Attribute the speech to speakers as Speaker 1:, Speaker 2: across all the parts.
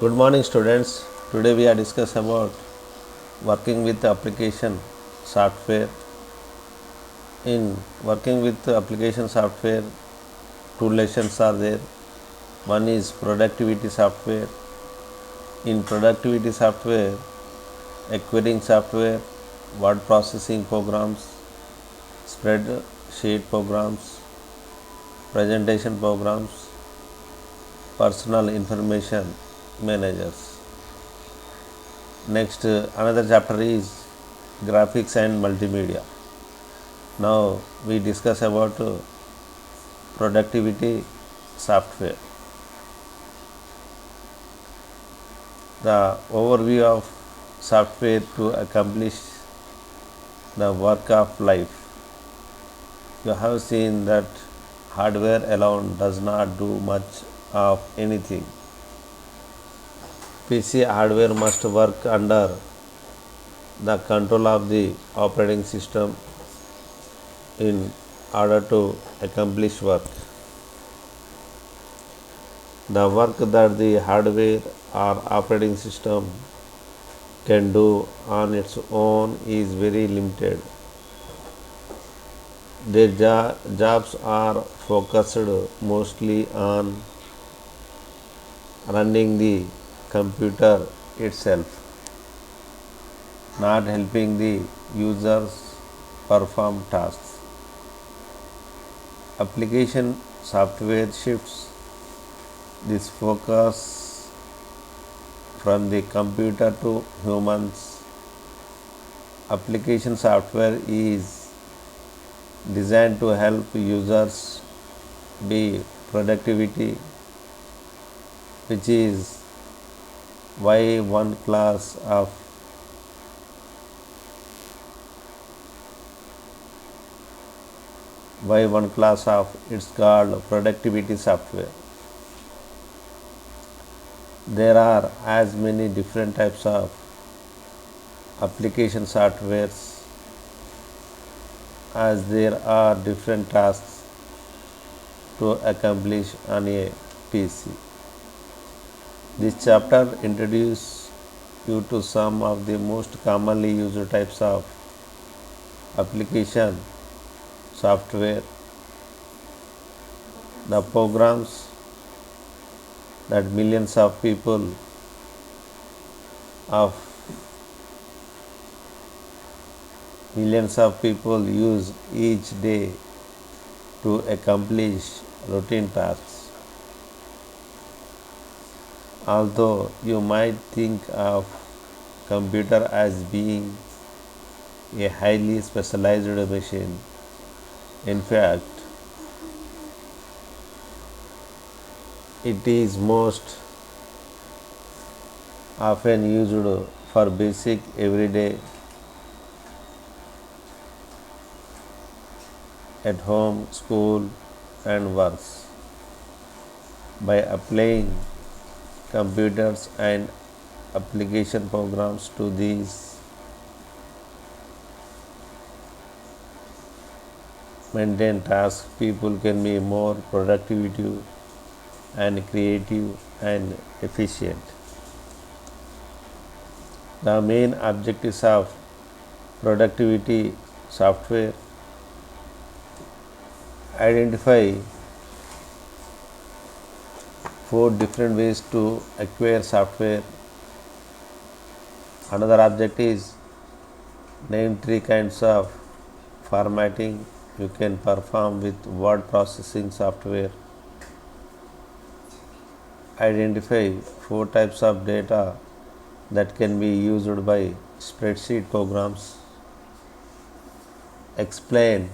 Speaker 1: Good morning, students. Today we are discuss about working with application software. In working with application software, two lessons are there. One is productivity software. In productivity software, acquiring software, word processing programs, spreadsheet programs, presentation programs, personal information managers. Next, another chapter is graphics and multimedia. Now we discuss about productivity software. The overview of software to accomplish the work of life. You have seen that hardware alone does not do much of anything. PC hardware must work under the control of the operating system in order to accomplish work. The work that the hardware or operating system can do on its own is very limited. Their jobs are focused mostly on running the computer itself, not helping the users perform tasks. Application software shifts this focus from the computer to humans. Application software is designed to help users be productivity, which is why one class of it's called productivity software. There are as many different types of application softwares as there are different tasks to accomplish on a PC. This chapter introduces you to some of the most commonly used types of application software, the programs that of millions of people use each day to accomplish routine tasks. Although you might think of computer as being a highly specialized machine, in fact, it is most often used for basic everyday at home, school, and works. By applying computers and application programs to these mundane tasks, people can be more productive and creative and efficient. The main objectives of productivity software: identify 4 different ways to acquire software. Another object is name 3 kinds of formatting you can perform with word processing software. Identify 4 types of data that can be used by spreadsheet programs. Explain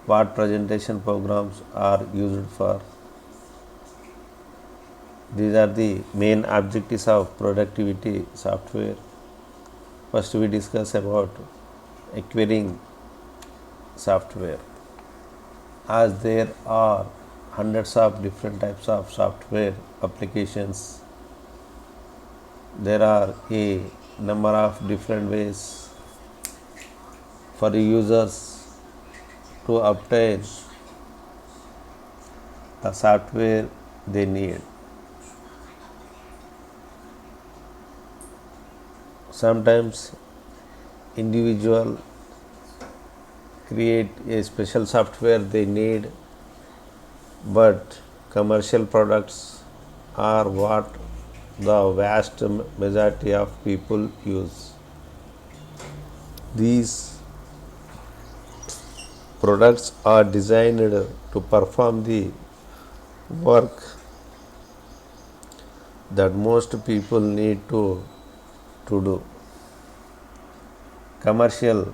Speaker 1: what presentation programs are used for. These are the main objectives of productivity software. First, we discuss about acquiring software. As there are hundreds of different types of software applications, there are a number of different ways for users to obtain the software they need. Sometimes individual create a special software they need, but commercial products are what the vast majority of people use. These products are designed to perform the work that most people need to do. Commercial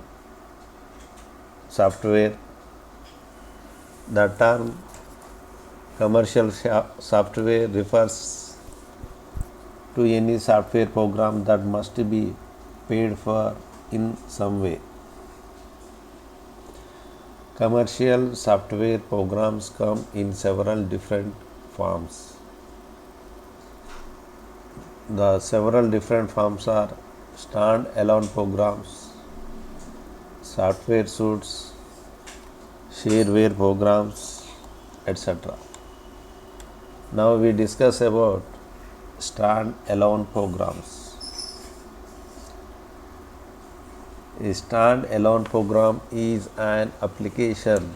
Speaker 1: software. The term commercial software refers to any software program that must be paid for in some way. Commercial software programs come in several different forms. The several different forms are stand-alone programs, software suites, shareware programs, etc. Now we discuss about stand-alone programs. A stand-alone program is an application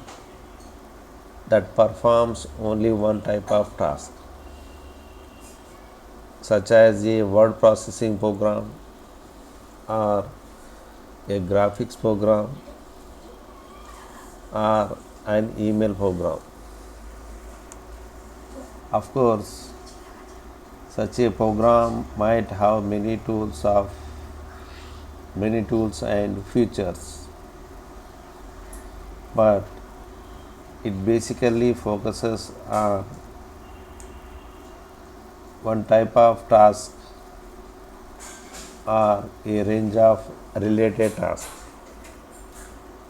Speaker 1: that performs only one type of task, such as a word processing program or a graphics program or an email program. Of course, such a program might have many tools and features, but it basically focuses on one type of task or a range of related tasks.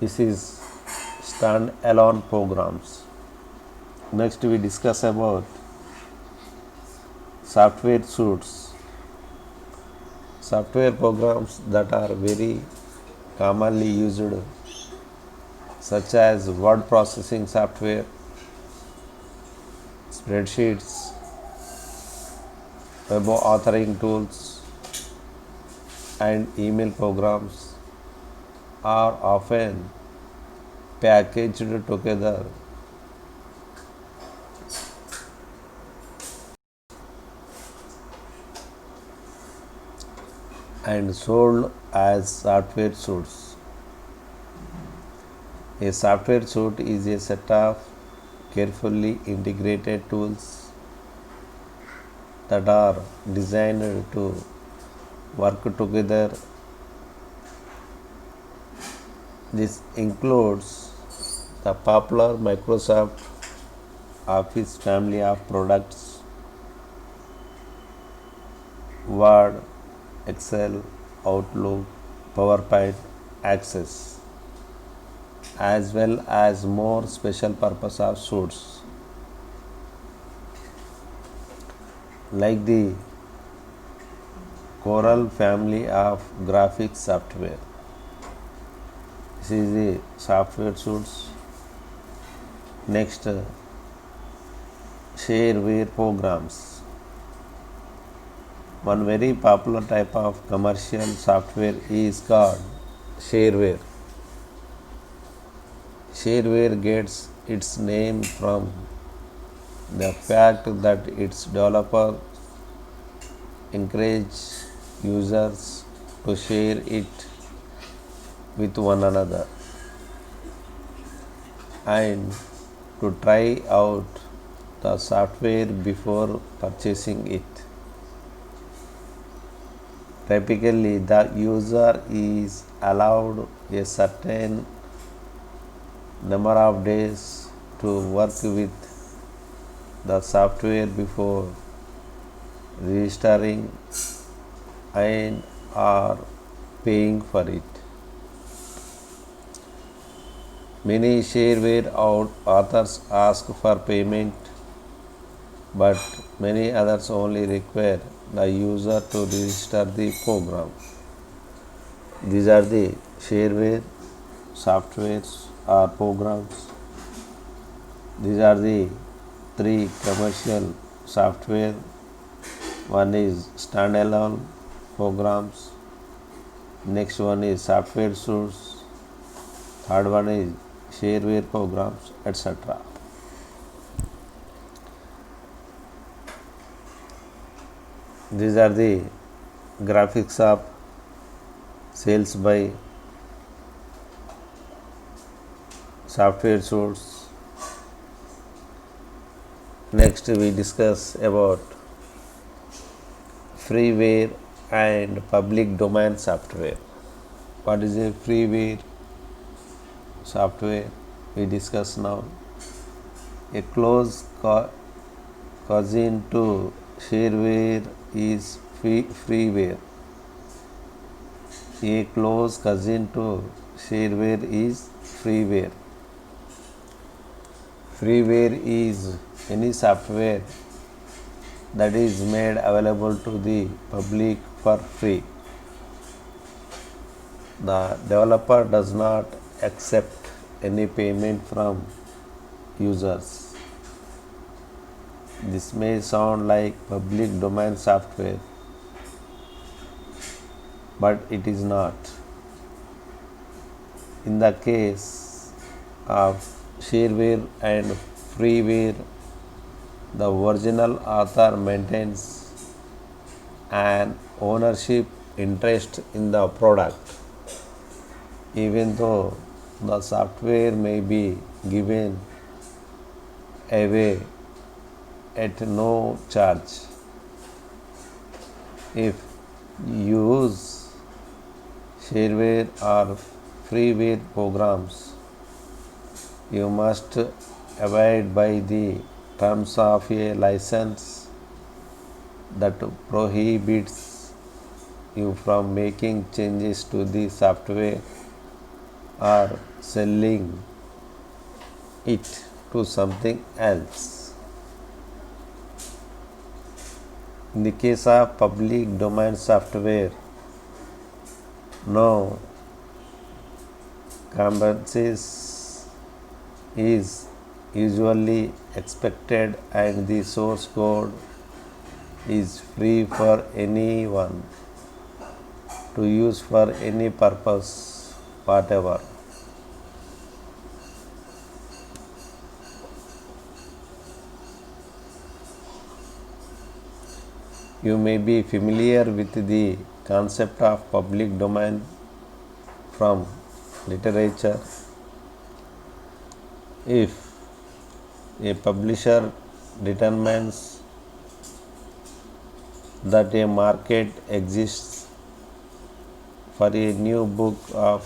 Speaker 1: This is stand-alone programs. Next we discuss about software suites. Software programs that are very commonly used, such as word processing software, spreadsheets, web authoring tools, and email programs are often packaged together and sold as software suites. A software suite is a set of carefully integrated tools that are designed to work together. This includes the popular Microsoft Office family of products, Word, Excel, Outlook, PowerPoint, Access, as well as more special purpose of suites like the Corel family of graphics software. This is the software suites. Next, shareware programs. One very popular type of commercial software is called shareware. Shareware gets its name from the fact that its developers encourage users to share it with one another and to try out the software before purchasing it. Typically, the user is allowed a certain number of days to work with the software before registering and or paying for it. Many shareware authors ask for payment, but many others only require the user to register the program. These are the shareware softwares or programs. These are the three commercial software. One is standalone programs, Next one is software source. Third one is shareware programs, etc. These are the graphics of sales by software source. Next we discuss about freeware and public domain software. What is a freeware software? We discuss now. A close cousin to shareware is freeware. A close cousin to shareware is freeware. Freeware is any software that is made available to the public for free. The developer does not accept any payment from users. This may sound like public domain software, but it is not. In the case of shareware and freeware, the original author maintains an ownership interest in the product, even though the software may be given away at no charge. If you use shareware or freeware programs, you must abide by the terms of a license that prohibits you from making changes to the software or selling it to something else. In the case of public domain software, no compromise is usually expected and the source code is free for anyone to use for any purpose whatever. You may be familiar with the concept of public domain from literature. If a publisher determines that a market exists for a new book of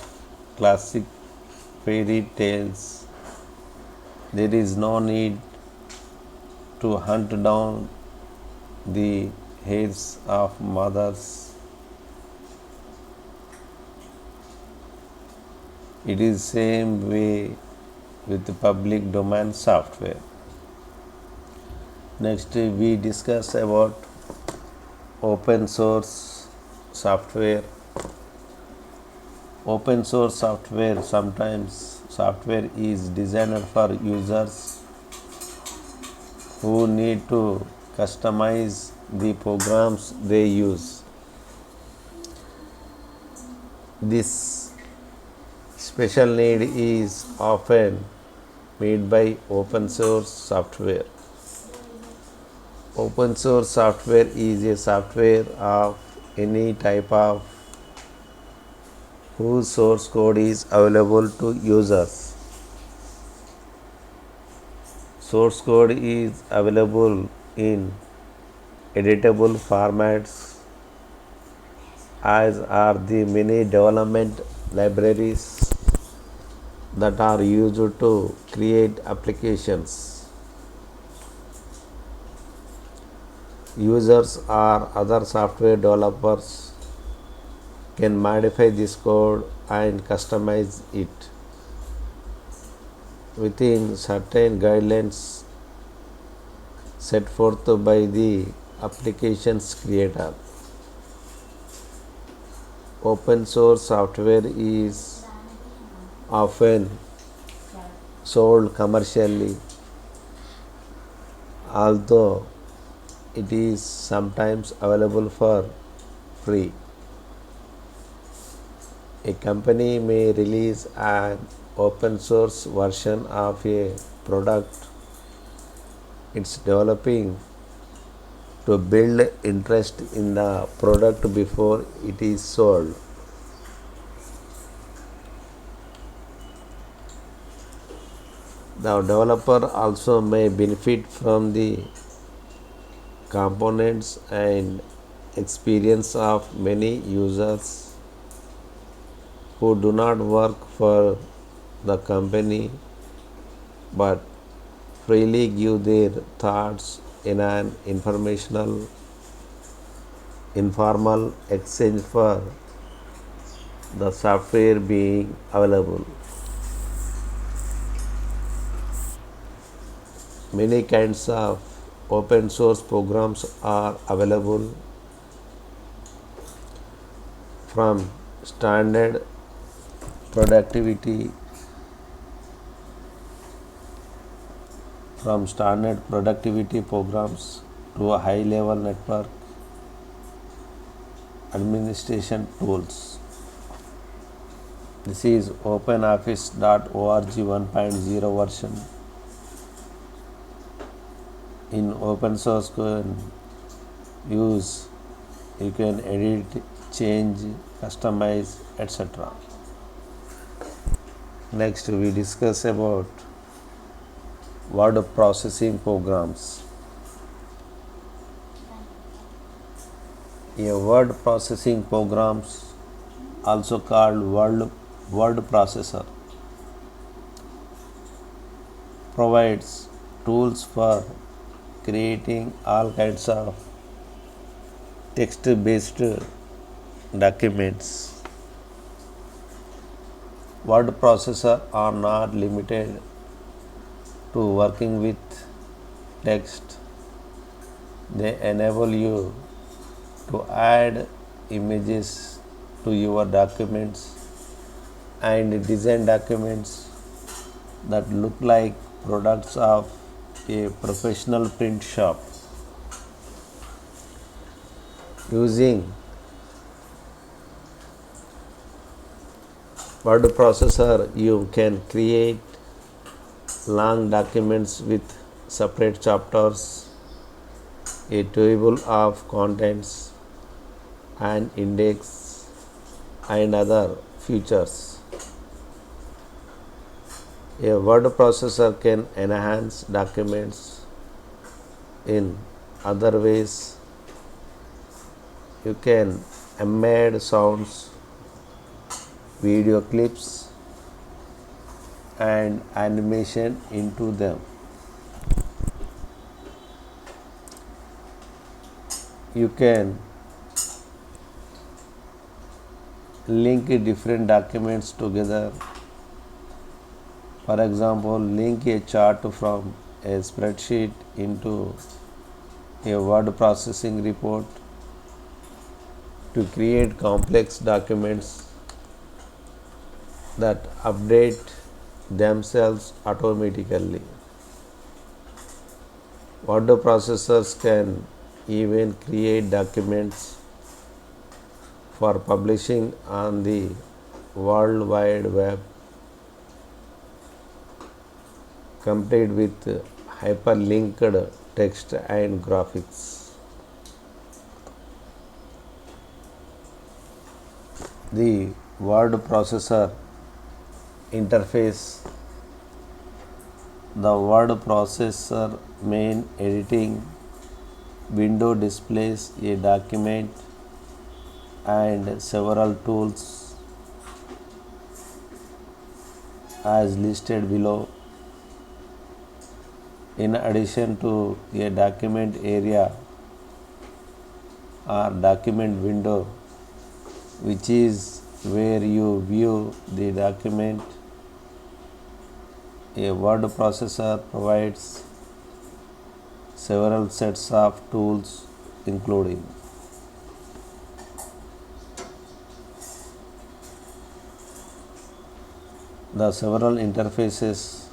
Speaker 1: classic fairy tales, there is no need to hunt down the hairs of mothers. It is same way with the public domain software. Next we discuss about open source software. Open source software, sometimes software is designed for users who need to customize the programs they use. This special need is often made by open source software. Open source software is a software of any type of whose source code is available to users. Source code is available in editable formats, as are the many development libraries that are used to create applications. Users or other software developers can modify this code and customize it within certain guidelines set forth by the application's creator. Open source software is often sold commercially, although it is sometimes available for free. A company may release an open source version of a product it's developing to build interest in the product before it is sold. The developer also may benefit from the components and experience of many users who do not work for the company but freely give their thoughts in an informal exchange for the software being available. Many kinds of open source programs are available, from standard productivity programs to a high level network administration tools. This is OpenOffice.org 1.0 version. In open source use, you can edit, change, customize, etc. Next, we discuss about word processing programs. A word processing programs, also called word processor, provides tools for creating all kinds of text-based documents. Word processors are not limited to working with text. They enable you to add images to your documents and design documents that look like products of a professional print shop. Using word processor, you can create long documents with separate chapters, a table of contents, an index, and other features. A word processor can enhance documents in other ways. You can embed sounds, video clips, and animation into them. You can link different documents together. For example, link a chart from a spreadsheet into a word processing report to create complex documents that update themselves automatically. Word processors can even create documents for publishing on the World Wide Web, complete with hyperlinked text and graphics. The word processor interface. The word processor main editing window displays a document and several tools as listed below. In addition to a document area or document window, which is where you view the document, a word processor provides several sets of tools, including the several interfaces,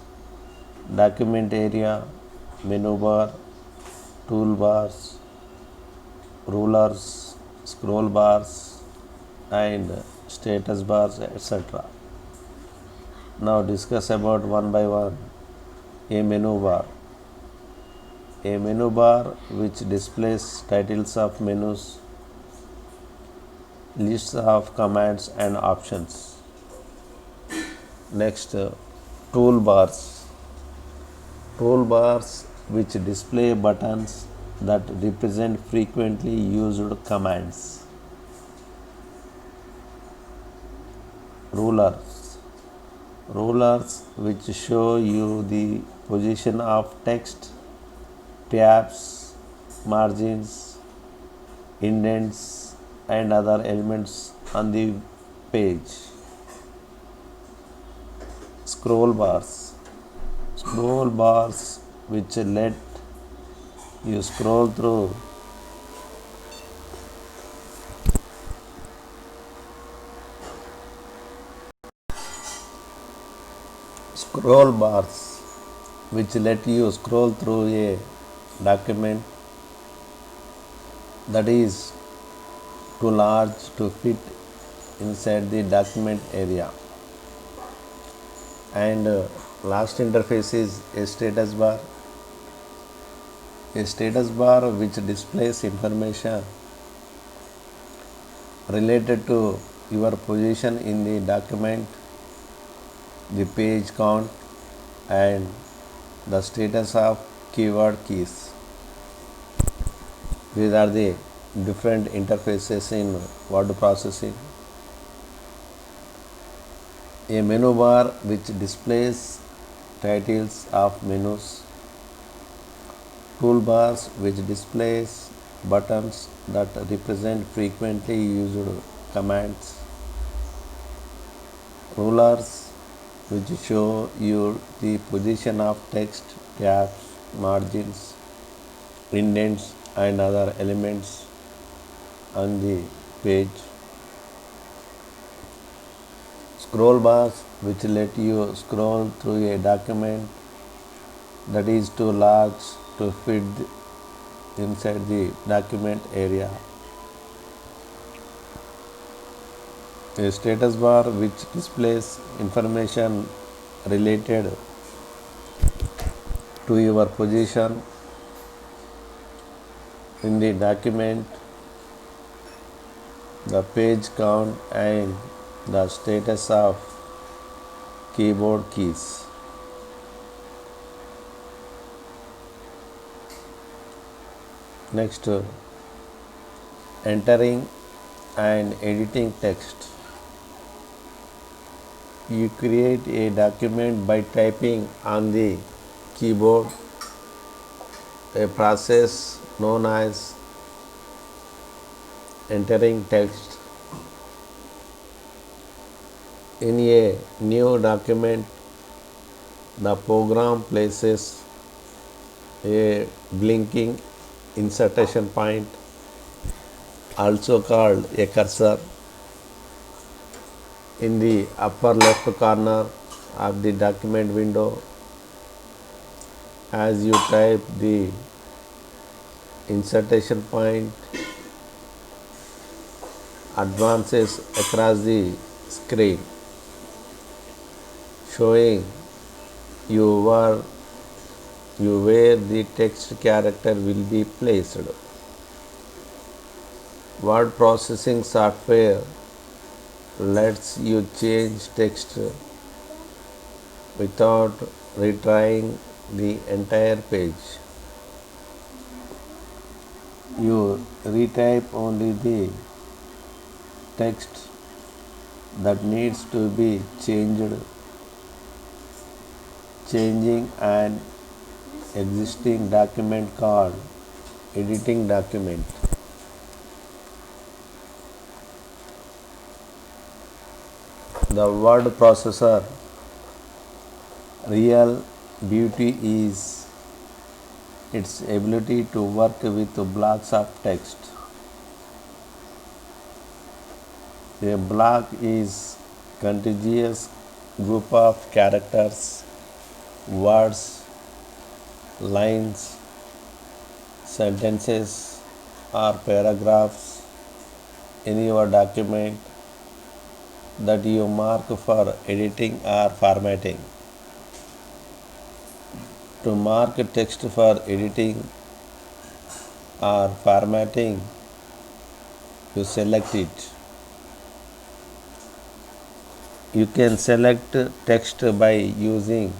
Speaker 1: document area, menu bar, toolbars, rulers, scroll bars, and status bars, etc. Now discuss about one by one. A menu bar. A menu bar which displays titles of menus, lists of commands and options. Next, toolbars. Toolbars which display buttons that represent frequently used commands. Rulers. Rulers which show you the position of text, tabs, margins, indents, and other elements on the page. Scroll bars. Scroll bars which let you scroll through scroll bars which let you scroll through a document that is too large to fit inside the document area. And last interface is a status bar. A status bar which displays information related to your position in the document, the page count, and the status of keyword keys. These are the different interfaces in word processing. A menu bar which displays titles of menus, toolbars which displays buttons that represent frequently used commands, rulers which show you the position of text, tabs, margins, indents, and other elements on the page, scroll bars which let you scroll through a document that is too large to fit inside the document area, a status bar which displays information related to your position in the document, the page count, and the status of keyboard keys. Next, entering and editing text. You create a document by typing on the keyboard, a process known as entering text. In a new document, the program places a blinking insertion point, also called a cursor, in the upper left corner of the document window. As you type, the insertion point advances across the screen, showing you where the text character will be placed. Word processing software lets you change text without retrying the entire page. You retype only the text that needs to be changed, changing an existing document called editing document. The word processor real beauty is its ability to work with blocks of text. A block is contiguous group of characters, words, lines, sentences, or paragraphs in your document that you mark for editing or formatting. To mark text for editing or formatting, you select it. You can select text by using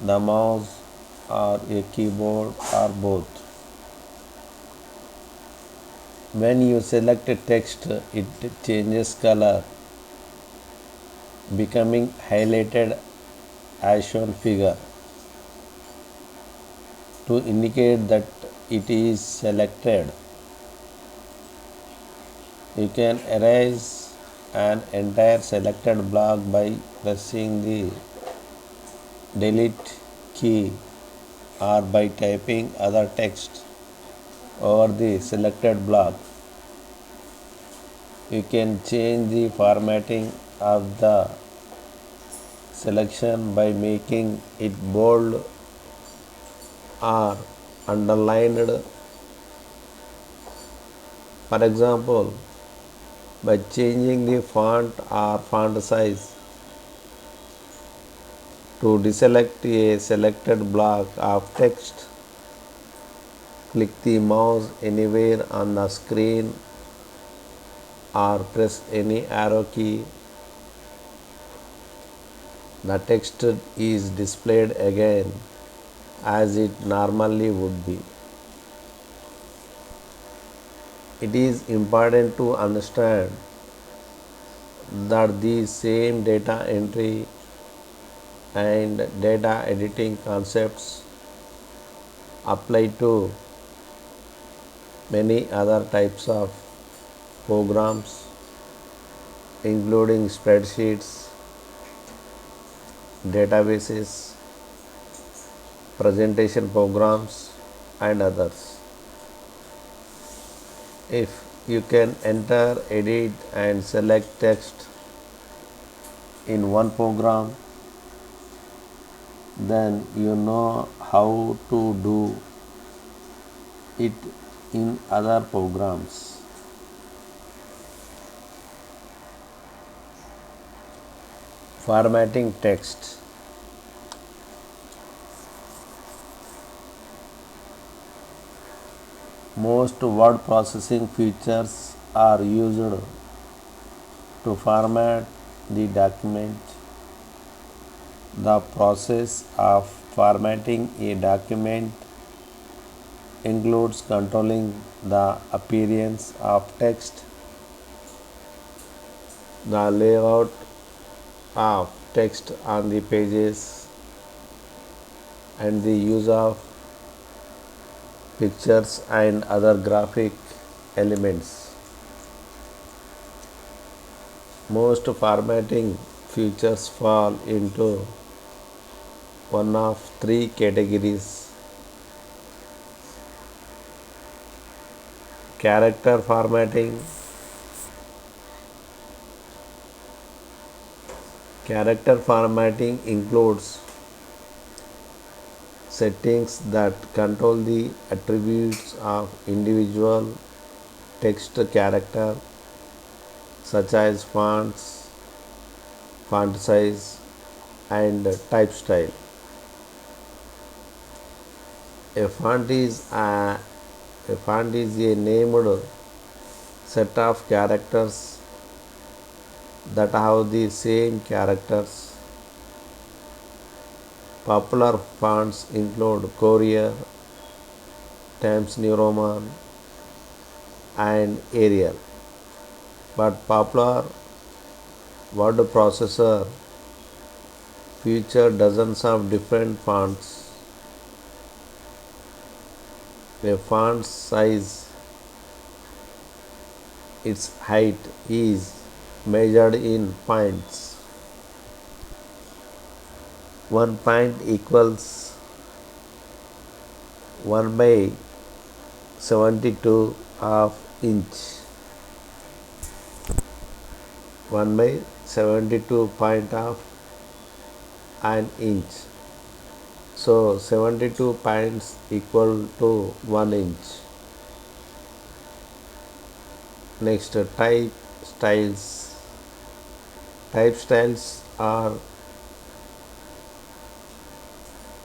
Speaker 1: the mouse or a keyboard or both. When you select a text, it changes color, becoming highlighted as shown figure. To indicate that it is selected, you can erase an entire selected block by pressing the delete key or by typing other text over the selected block. You can change the formatting of the selection by making it bold or underlined. For example, by changing the font or font size. To deselect a selected block of text, click the mouse anywhere on the screen or press any arrow key. The text is displayed again as it normally would be. It is important to understand that the same data entry and data editing concepts apply to many other types of programs, including spreadsheets, databases, presentation programs, and others. If you can enter, edit, and select text in one program, then you know how to do it in other programs. Formatting text. Most word processing features are used to format the document. The process of formatting a document includes controlling the appearance of text, the layout of text on the pages, and the use of pictures and other graphic elements. Most formatting features fall into one of three categories: character formatting. Character formatting includes settings that control the attributes of individual text character, such as fonts, font size, and type style. A font is a named set of characters that have the same characters. Popular fonts include Courier, Times New Roman, and Arial. But popular word processor feature dozens of different fonts. A font size, its height, is measured in points. One point equals 1 by 72 of inch. 1 by 72 point of an inch. So 72 points equal to 1 inch. Next, type styles. Type styles are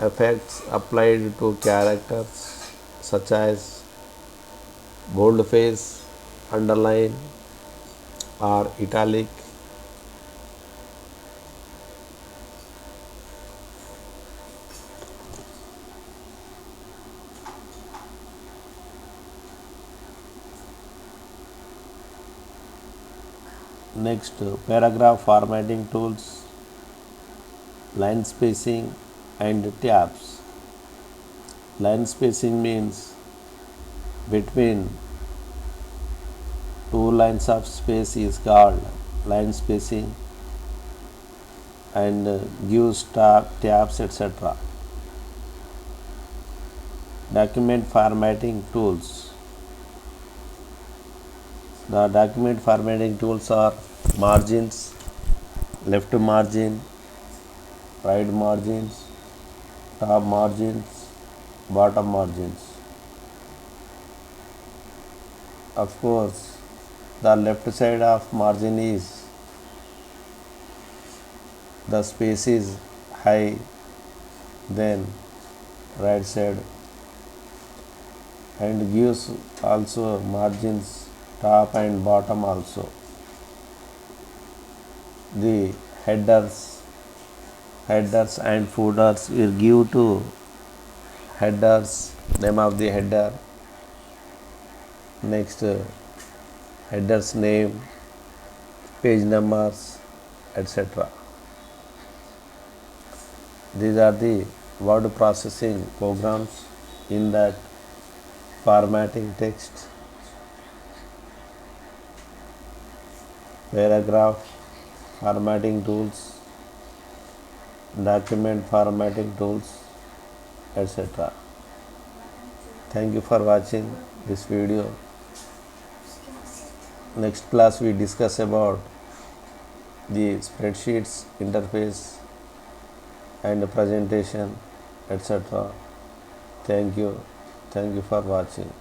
Speaker 1: effects applied to characters such as boldface, underline, or italic. Next, paragraph formatting tools, line spacing and tabs. Line spacing means between two lines of space is called line spacing and gives tabs etc. Document formatting tools. The document formatting tools are margins, left margin, right margins, top margins, bottom margins. Of course, the left side of margin is the space is high, then right side, and gives also margins top and bottom also. The headers and footers will give to headers, name of the header, next headers name, page numbers, etc. These are the word processing programs in that formatting text, paragraph formatting tools, document formatting tools, etc. Thank you for watching this video. Next class we discuss about the spreadsheets interface and presentation, etc. Thank you. Thank you for watching.